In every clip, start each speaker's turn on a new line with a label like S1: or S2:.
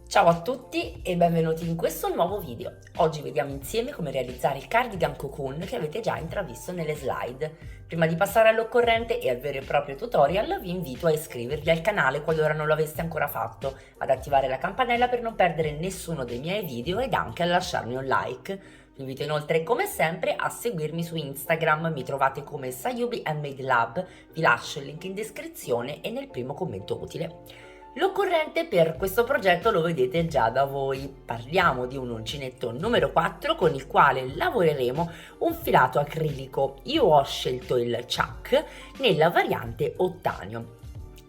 S1: Ciao a tutti e benvenuti in questo nuovo video. Oggi vediamo insieme come realizzare il cardigan cocoon che avete già intravisto nelle slide. Prima di passare all'occorrente e al vero e proprio tutorial vi invito a iscrivervi al canale qualora non lo aveste ancora fatto, ad attivare la campanella per non perdere nessuno dei miei video ed anche a lasciarmi un like. Vi invito inoltre come sempre a seguirmi su Instagram, mi trovate come Sayubi Handmade Lab, vi lascio il link in descrizione e nel primo commento utile. L'occorrente per questo progetto lo vedete già da voi, parliamo di un uncinetto numero 4 con il quale lavoreremo un filato acrilico. Io ho scelto il Chuck nella variante ottanio.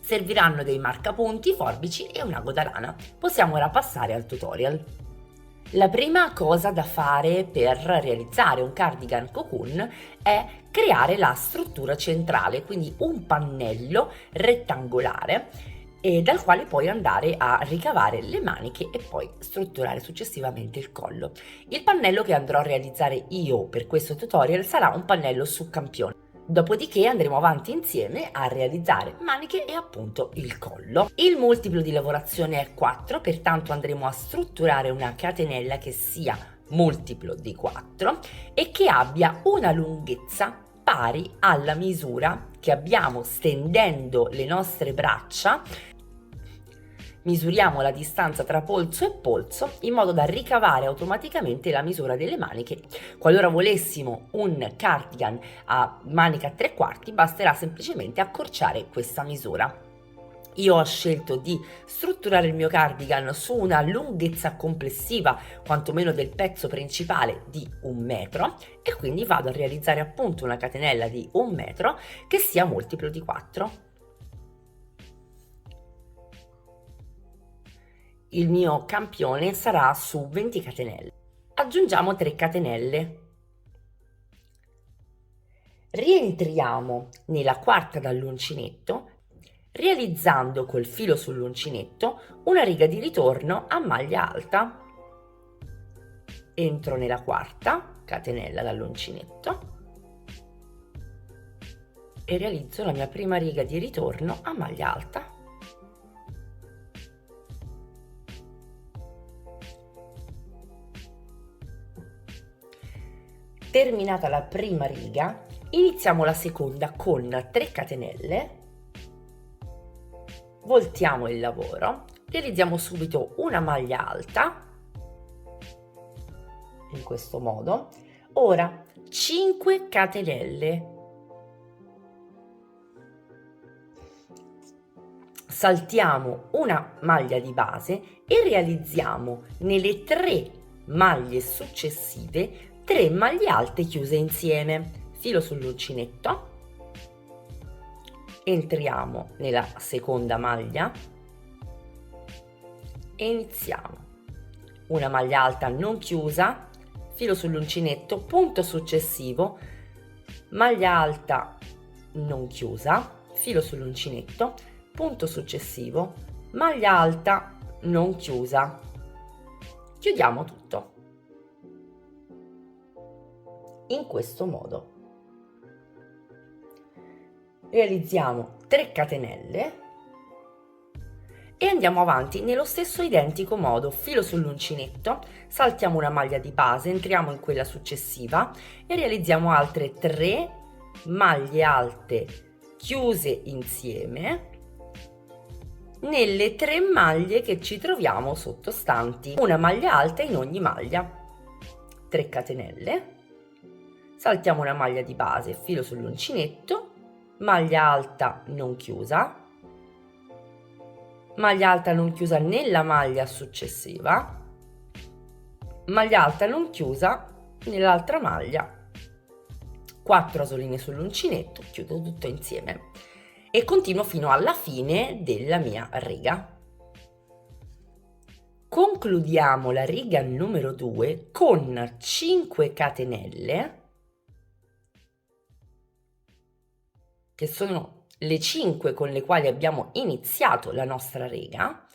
S1: Serviranno dei marcapunti, forbici e un ago da lana. Possiamo ora passare al tutorial. La prima cosa da fare per realizzare un cardigan cocoon è creare la struttura centrale, quindi un pannello rettangolare e dal quale poi andare a ricavare le maniche e poi strutturare successivamente il collo. Il pannello che andrò a realizzare io per questo tutorial sarà un pannello su campione. Dopodiché andremo avanti insieme a realizzare maniche e appunto il collo. Il multiplo di lavorazione è 4, pertanto andremo a strutturare una catenella che sia multiplo di 4 e che abbia una lunghezza pari alla misura che abbiamo stendendo le nostre braccia. Misuriamo la distanza tra polso e polso in modo da ricavare automaticamente la misura delle maniche. Qualora volessimo un cardigan a manica 3/4 basterà semplicemente accorciare questa misura. Io ho scelto di strutturare il mio cardigan su una lunghezza complessiva quantomeno del pezzo principale di 1 metro e quindi vado a realizzare appunto una catenella di 1 metro che sia multiplo di 4. Il mio campione sarà su 20 catenelle. Aggiungiamo 3 catenelle. Rientriamo nella quarta dall'uncinetto realizzando col filo sull'uncinetto una riga di ritorno a maglia alta. Entro nella quarta catenella dall'uncinetto e realizzo la mia prima riga di ritorno a maglia alta. Terminata la prima riga, iniziamo la seconda con 3 catenelle, voltiamo il lavoro, realizziamo subito una maglia alta, in questo modo. Ora 5 catenelle, saltiamo una maglia di base e realizziamo nelle 3 maglie successive 3 maglie alte chiuse insieme. Filo sull'uncinetto, entriamo nella seconda maglia e iniziamo una maglia alta non chiusa, filo sull'uncinetto, punto successivo, maglia alta non chiusa, filo sull'uncinetto, punto successivo, maglia alta non chiusa. Chiudiamo tutto in questo modo. Realizziamo 3 catenelle e andiamo avanti nello stesso identico modo. Filo sull'uncinetto, saltiamo una maglia di base, entriamo in quella successiva e realizziamo altre 3 maglie alte chiuse insieme nelle 3 maglie che ci troviamo sottostanti. Una maglia alta in ogni maglia. 3 catenelle, saltiamo una maglia di base, filo sull'uncinetto, maglia alta non chiusa, maglia alta non chiusa nella maglia successiva, maglia alta non chiusa nell'altra maglia, 4 asoline sull'uncinetto, chiudo tutto insieme e continuo fino alla fine della mia riga. Concludiamo la riga numero 2 con 5 catenelle, che sono le 5 con le quali abbiamo iniziato la nostra riga,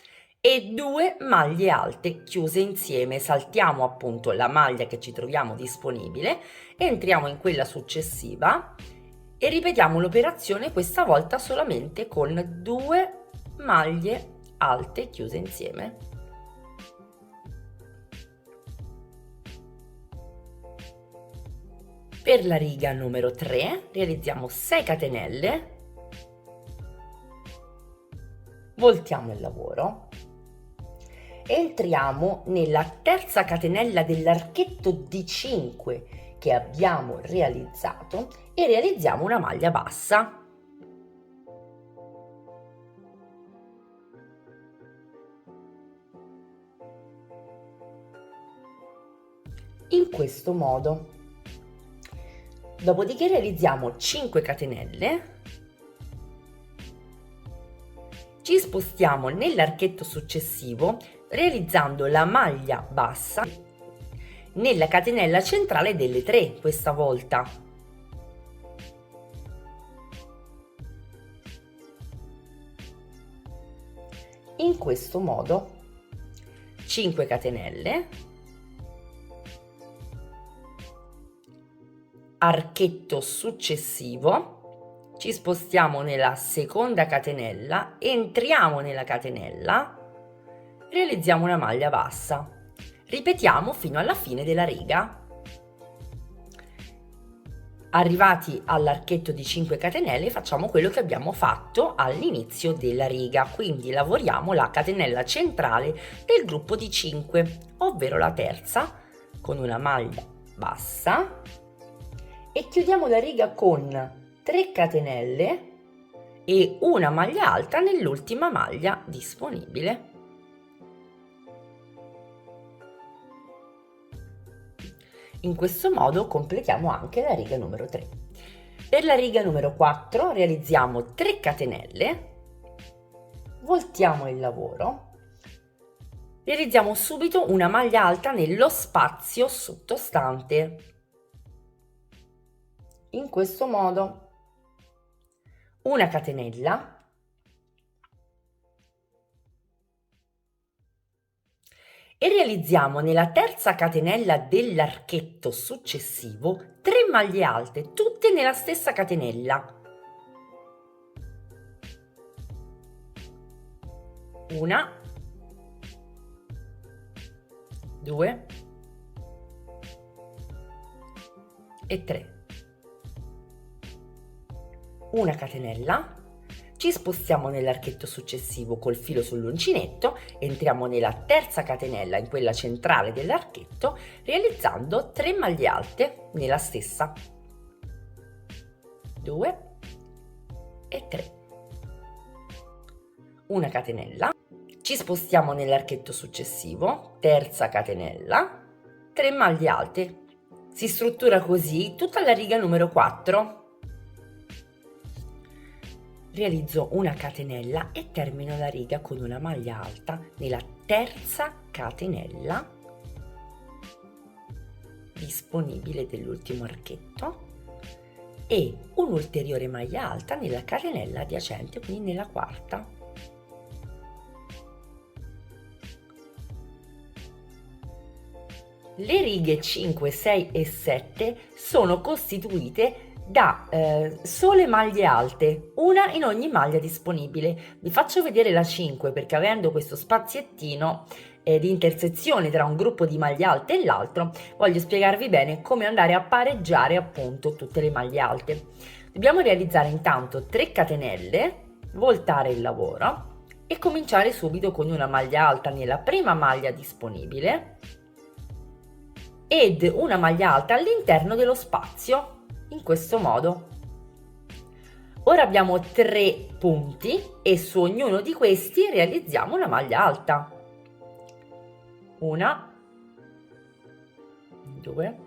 S1: e 2 maglie alte chiuse insieme. Saltiamo appunto la maglia che ci troviamo disponibile, entriamo in quella successiva e ripetiamo l'operazione questa volta solamente con 2 maglie alte chiuse insieme. Per la riga numero 3 realizziamo 6 catenelle, voltiamo il lavoro, entriamo nella terza catenella dell'archetto di 5 che abbiamo realizzato e realizziamo una maglia bassa. In questo modo. Dopodiché realizziamo 5 catenelle, ci spostiamo nell'archetto successivo realizzando la maglia bassa nella catenella centrale delle 3 questa volta. In questo modo 5 catenelle, archetto successivo, ci spostiamo nella seconda catenella, entriamo nella catenella, realizziamo una maglia bassa. Ripetiamo fino alla fine della riga. Arrivati all'archetto di 5 catenelle facciamo quello che abbiamo fatto all'inizio della riga, quindi lavoriamo la catenella centrale del gruppo di 5, ovvero la terza, con una maglia bassa e chiudiamo la riga con 3 catenelle e una maglia alta nell'ultima maglia disponibile. In questo modo completiamo anche la riga numero 3. Per la riga numero 4 realizziamo 3 catenelle, voltiamo il lavoro, realizziamo subito una maglia alta nello spazio sottostante. In questo modo. Una catenella, e realizziamo nella terza catenella dell'archetto successivo 3 maglie alte, tutte nella stessa catenella. Una, 2 e 3. Una catenella, ci spostiamo nell'archetto successivo col filo sull'uncinetto, entriamo nella terza catenella in quella centrale dell'archetto realizzando 3 maglie alte nella stessa. 2 e 3. Una catenella, ci spostiamo nell'archetto successivo, terza catenella, 3 maglie alte. Si struttura così tutta la riga numero 4. Realizzo una catenella e termino la riga con una maglia alta nella terza catenella disponibile dell'ultimo archetto e un'ulteriore maglia alta nella catenella adiacente, quindi nella quarta. Le righe 5, 6 e 7 sono costituite da sole maglie alte, una in ogni maglia disponibile. Vi faccio vedere la 5 perché avendo questo spaziettino di intersezione tra un gruppo di maglie alte e l'altro, voglio spiegarvi bene come andare a pareggiare appunto tutte le maglie alte. Dobbiamo realizzare intanto 3 catenelle, voltare il lavoro e cominciare subito con una maglia alta nella prima maglia disponibile ed una maglia alta all'interno dello spazio. In questo modo. Ora abbiamo 3 punti e su ognuno di questi realizziamo una maglia alta. 1, 2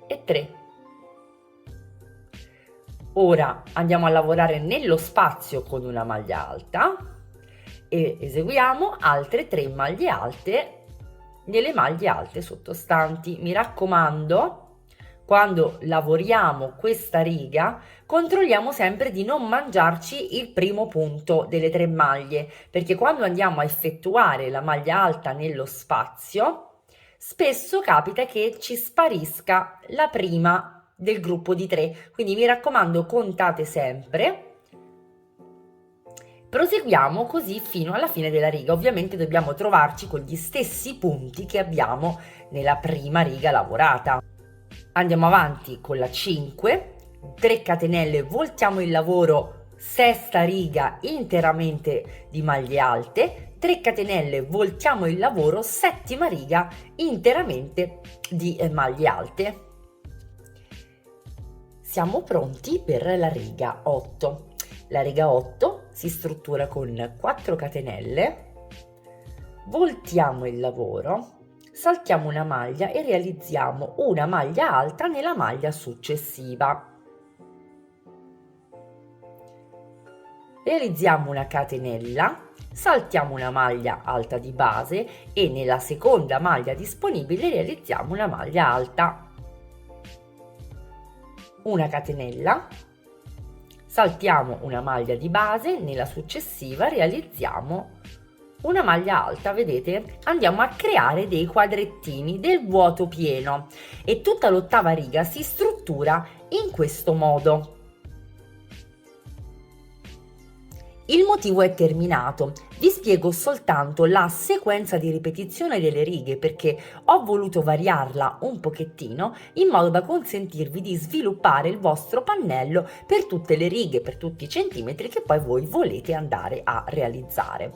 S1: e 3. Ora andiamo a lavorare nello spazio con una maglia alta e eseguiamo altre 3 maglie alte nelle maglie alte sottostanti. Mi raccomando, quando lavoriamo questa riga controlliamo sempre di non mangiarci il primo punto delle 3 maglie, perché quando andiamo a effettuare la maglia alta nello spazio spesso capita che ci sparisca la prima del gruppo di 3, quindi mi raccomando contate sempre. Proseguiamo così fino alla fine della riga. Ovviamente dobbiamo trovarci con gli stessi punti che abbiamo nella prima riga lavorata. Andiamo avanti con la 5, 3 catenelle, voltiamo il lavoro, sesta riga interamente di maglie alte, 3 catenelle, voltiamo il lavoro, settima riga interamente di maglie alte. Siamo pronti per la riga 8. La riga 8 si struttura con 4 catenelle, voltiamo il lavoro, saltiamo una maglia e realizziamo una maglia alta nella maglia successiva. Realizziamo una catenella, saltiamo una maglia alta di base e nella seconda maglia disponibile realizziamo una maglia alta. Una catenella, saltiamo una maglia di base, nella successiva realizziamo una maglia alta, vedete? Andiamo a creare dei quadrettini del vuoto pieno e tutta l'ottava riga si struttura in questo modo. Il motivo è terminato, vi spiego soltanto la sequenza di ripetizione delle righe perché ho voluto variarla un pochettino in modo da consentirvi di sviluppare il vostro pannello per tutte le righe, per tutti i centimetri che poi voi volete andare a realizzare.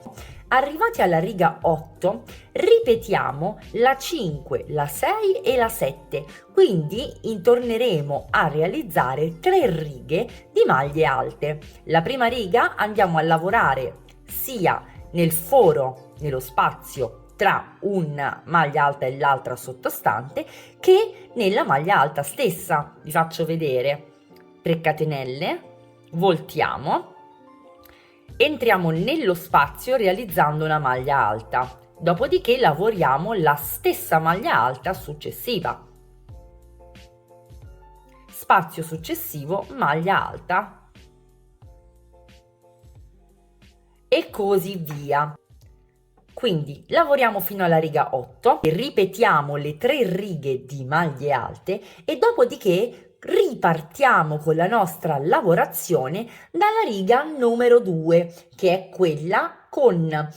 S1: Arrivati alla riga 8 ripetiamo la 5, la 6 e la 7, quindi torneremo a realizzare 3 righe di maglie alte. La prima riga andiamo a lavorare sia nel foro, nello spazio tra una maglia alta e l'altra sottostante, che nella maglia alta stessa. Vi faccio vedere: 3 catenelle, voltiamo, entriamo nello spazio realizzando una maglia alta, dopodiché lavoriamo la stessa maglia alta successiva, spazio successivo, maglia alta e così via. Quindi lavoriamo fino alla riga 8, ripetiamo le 3 righe di maglie alte e dopodiché ripartiamo con la nostra lavorazione dalla riga numero 2, che è quella con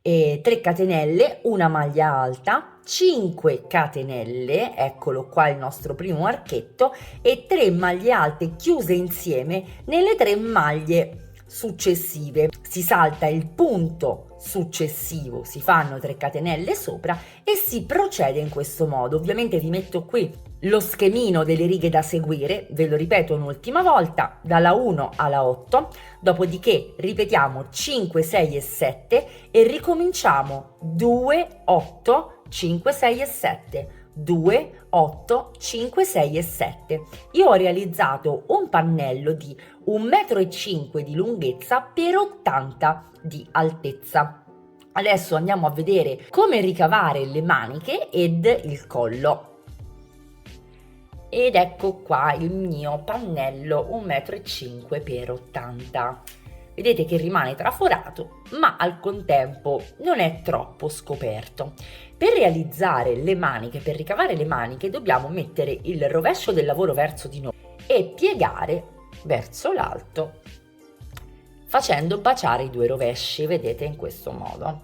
S1: 3 catenelle, una maglia alta, 5 catenelle, eccolo qua il nostro primo archetto, e 3 maglie alte chiuse insieme nelle 3 maglie successive. Si salta il punto successivo, si fanno 3 catenelle sopra e si procede in questo modo. Ovviamente vi metto qui lo schemino delle righe da seguire, ve lo ripeto un'ultima volta, dalla 1 alla 8, dopodiché ripetiamo 5, 6 e 7 e ricominciamo 2, 8, 5, 6 e 7. 2, 8, 5, 6 e 7. Io ho realizzato un pannello di 1,5 m di lunghezza per 80 di altezza. Adesso andiamo a vedere come ricavare le maniche ed il collo. Ed ecco qua il mio pannello 1,5 m per 80. Vedete che rimane traforato, ma al contempo non è troppo scoperto. Per realizzare le maniche, per ricavare le maniche, dobbiamo mettere il rovescio del lavoro verso di noi e piegare verso l'alto, facendo baciare i 2 rovesci, vedete, in questo modo.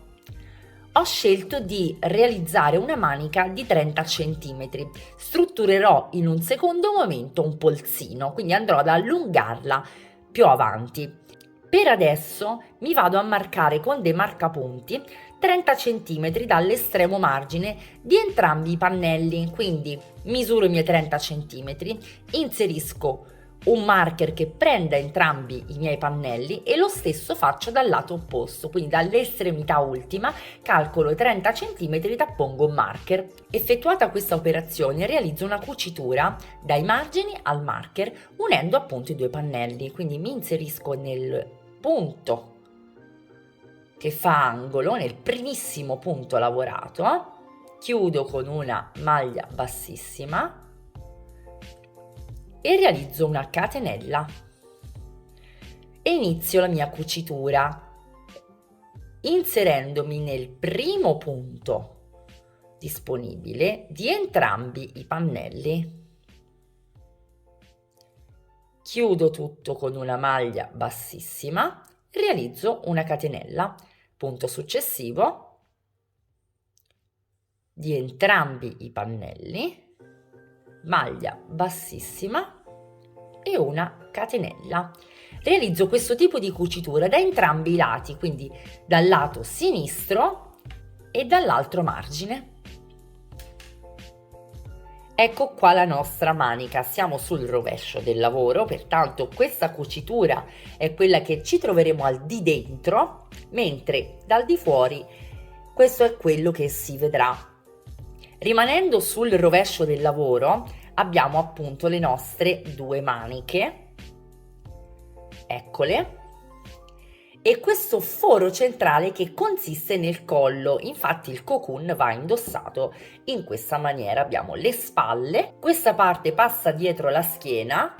S1: Ho scelto di realizzare una manica di 30 cm. Strutturerò in un secondo momento un polsino, quindi andrò ad allungarla più avanti. Per adesso mi vado a marcare con dei marcapunti 30 cm dall'estremo margine di entrambi i pannelli, quindi misuro i miei 30 cm, inserisco un marker che prenda entrambi i miei pannelli e lo stesso faccio dal lato opposto, quindi dall'estremità ultima calcolo i 30 cm e appongo un marker. Effettuata questa operazione realizzo una cucitura dai margini al marker unendo appunto i 2 pannelli, quindi mi inserisco nel punto che fa angolo, nel primissimo punto lavorato, chiudo con una maglia bassissima e realizzo una catenella e inizio la mia cucitura inserendomi nel primo punto disponibile di entrambi i pannelli. Chiudo tutto con una maglia bassissima, realizzo una catenella, punto successivo di entrambi i pannelli, maglia bassissima e una catenella. Realizzo questo tipo di cucitura da entrambi i lati, quindi dal lato sinistro e dall'altro margine. Ecco qua la nostra manica, siamo sul rovescio del lavoro, pertanto questa cucitura è quella che ci troveremo al di dentro, mentre dal di fuori questo è quello che si vedrà. Rimanendo sul rovescio del lavoro abbiamo appunto le nostre due maniche, eccole, e questo foro centrale che consiste nel collo. Infatti il cocoon va indossato in questa maniera. Abbiamo le spalle, questa parte passa dietro la schiena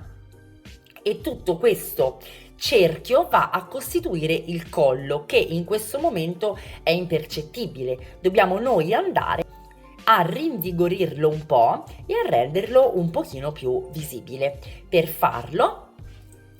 S1: e tutto questo cerchio va a costituire il collo, che in questo momento è impercettibile. Dobbiamo noi andare a rinvigorirlo un po' e a renderlo un pochino più visibile. Per farlo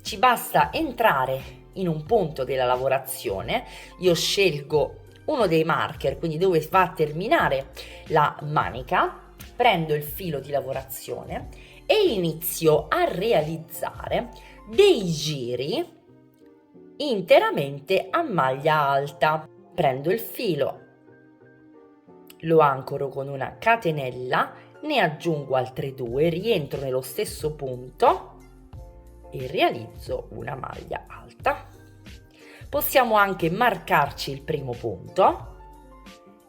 S1: ci basta entrare in un punto della lavorazione. Io scelgo uno dei marker, quindi dove va a terminare la manica, prendo il filo di lavorazione e inizio a realizzare dei giri interamente a maglia alta. Prendo il filo, lo ancoro con una catenella, ne aggiungo altre due, rientro nello stesso punto e realizzo una maglia alta. Possiamo anche marcarci il primo punto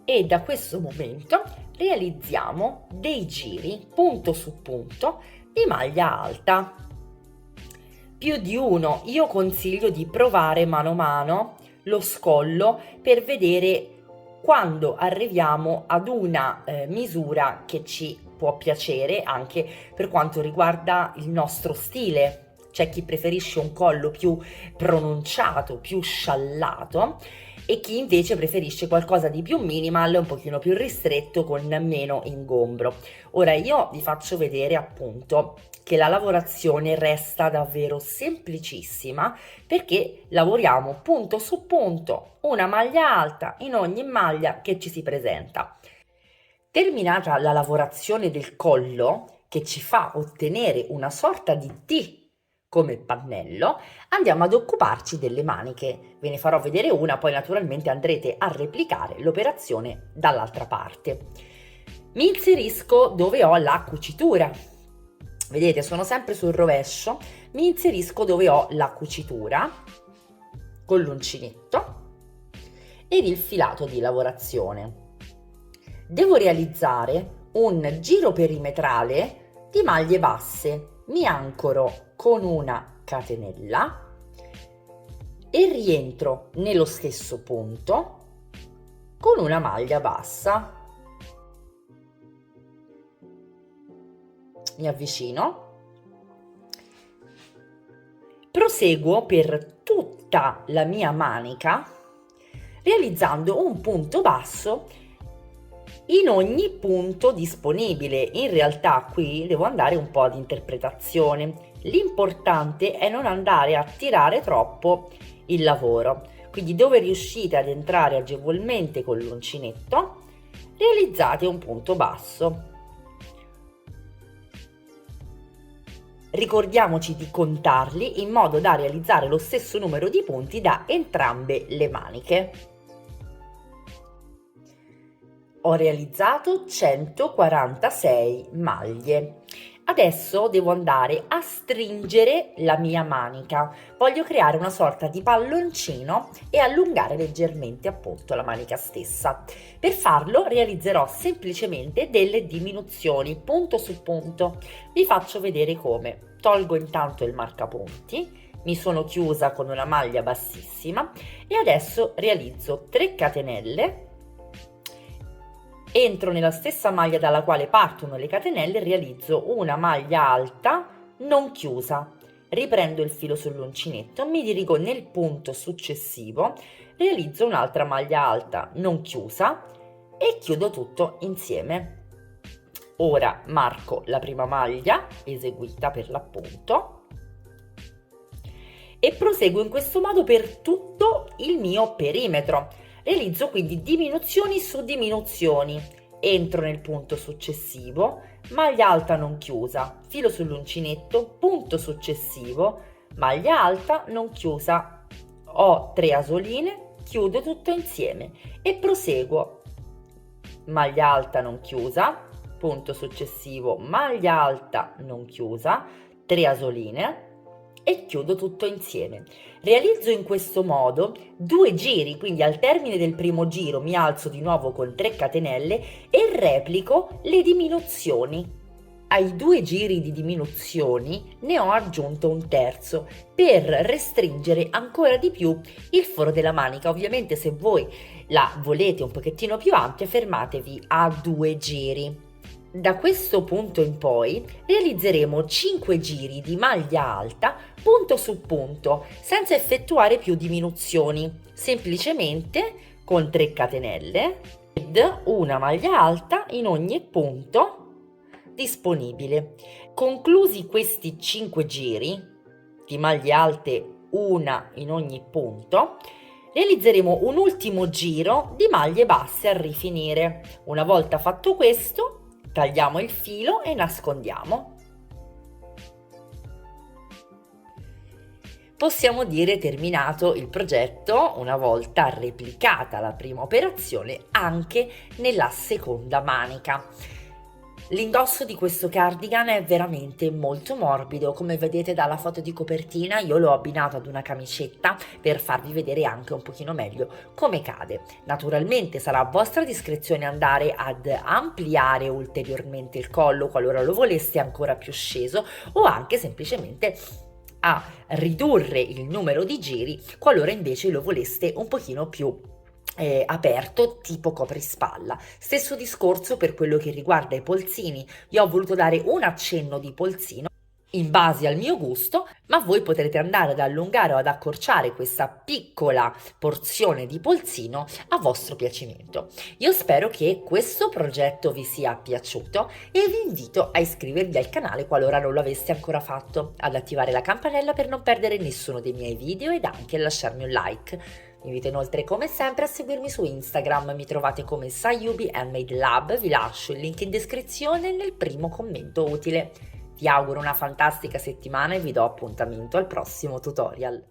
S1: e da questo momento realizziamo dei giri punto su punto di maglia alta. Più di uno, io consiglio di provare mano a mano lo scollo per vedere quando arriviamo ad una misura che ci può piacere anche per quanto riguarda il nostro stile. C'è chi preferisce un collo più pronunciato, più sciallato, e chi invece preferisce qualcosa di più minimal, un pochino più ristretto, con meno ingombro. Ora io vi faccio vedere appunto che la lavorazione resta davvero semplicissima, perché lavoriamo punto su punto, una maglia alta in ogni maglia che ci si presenta. Terminata la lavorazione del collo, che ci fa ottenere una sorta di T come pannello, andiamo ad occuparci delle maniche. Ve ne farò vedere una, poi naturalmente andrete a replicare l'operazione dall'altra parte. Mi inserisco dove ho la cucitura. Vedete, sono sempre sul rovescio. Mi inserisco dove ho la cucitura con l'uncinetto ed il filato di lavorazione. Devo realizzare un giro perimetrale di maglie basse. Mi ancoro con una catenella e rientro nello stesso punto con una maglia bassa. Mi avvicino, proseguo per tutta la mia manica realizzando un punto basso in ogni punto disponibile. In realtà qui devo andare un po' ad interpretazione. L'importante è non andare a tirare troppo il lavoro, quindi dove riuscite ad entrare agevolmente con l'uncinetto realizzate un punto basso. Ricordiamoci di contarli in modo da realizzare lo stesso numero di punti da entrambe le maniche. Ho realizzato 146 maglie. Adesso devo andare a stringere la mia manica. Voglio creare una sorta di palloncino e allungare leggermente appunto la manica stessa. Per farlo realizzerò semplicemente delle diminuzioni punto su punto. Vi faccio vedere come. Tolgo intanto il marcapunti, mi sono chiusa con una maglia bassissima e adesso realizzo 3 catenelle. Entro nella stessa maglia dalla quale partono le catenelle e realizzo una maglia alta non chiusa. Riprendo il filo sull'uncinetto, mi dirigo nel punto successivo, realizzo un'altra maglia alta non chiusa e chiudo tutto insieme. Ora marco la prima maglia eseguita per l'appunto e proseguo in questo modo per tutto il mio perimetro. Realizzo quindi diminuzioni su diminuzioni entro nel punto successivo, maglia alta non chiusa, filo sull'uncinetto, punto successivo, maglia alta non chiusa, ho 3 asoline, chiudo tutto insieme e proseguo. Maglia alta non chiusa, punto successivo, maglia alta non chiusa, 3 asoline e chiudo tutto insieme. Realizzo in questo modo 2 giri, quindi al termine del primo giro mi alzo di nuovo con 3 catenelle e replico le diminuzioni. Ai 2 giri di diminuzioni ne ho aggiunto un terzo per restringere ancora di più il foro della manica. Ovviamente se voi la volete un pochettino più ampia, fermatevi a 2 giri. Da questo punto in poi realizzeremo 5 giri di maglia alta punto su punto senza effettuare più diminuzioni, semplicemente con 3 catenelle ed una maglia alta in ogni punto disponibile. Conclusi questi 5 giri di maglie alte, una in ogni punto, realizzeremo un ultimo giro di maglie basse a rifinire. Una volta fatto questo, tagliamo il filo e nascondiamo. Possiamo dire terminato il progetto una volta replicata la prima operazione anche nella seconda manica. L'indosso di questo cardigan è veramente molto morbido, come vedete dalla foto di copertina io l'ho abbinato ad una camicetta per farvi vedere anche un pochino meglio come cade. Naturalmente sarà a vostra discrezione andare ad ampliare ulteriormente il collo qualora lo voleste ancora più sceso o anche semplicemente a ridurre il numero di giri qualora invece lo voleste un pochino più aperto tipo coprispalla. Stesso discorso per quello che riguarda i polsini. Io ho voluto dare un accenno di polsino in base al mio gusto, ma voi potrete andare ad allungare o ad accorciare questa piccola porzione di polsino a vostro piacimento. Io spero che questo progetto vi sia piaciuto e vi invito a iscrivervi al canale qualora non lo aveste ancora fatto, ad attivare la campanella per non perdere nessuno dei miei video ed anche a lasciarmi un like. Vi invito inoltre come sempre a seguirmi su Instagram, mi trovate come Sayubi Handmade Lab, vi lascio il link in descrizione nel primo commento utile. Vi auguro una fantastica settimana e vi do appuntamento al prossimo tutorial.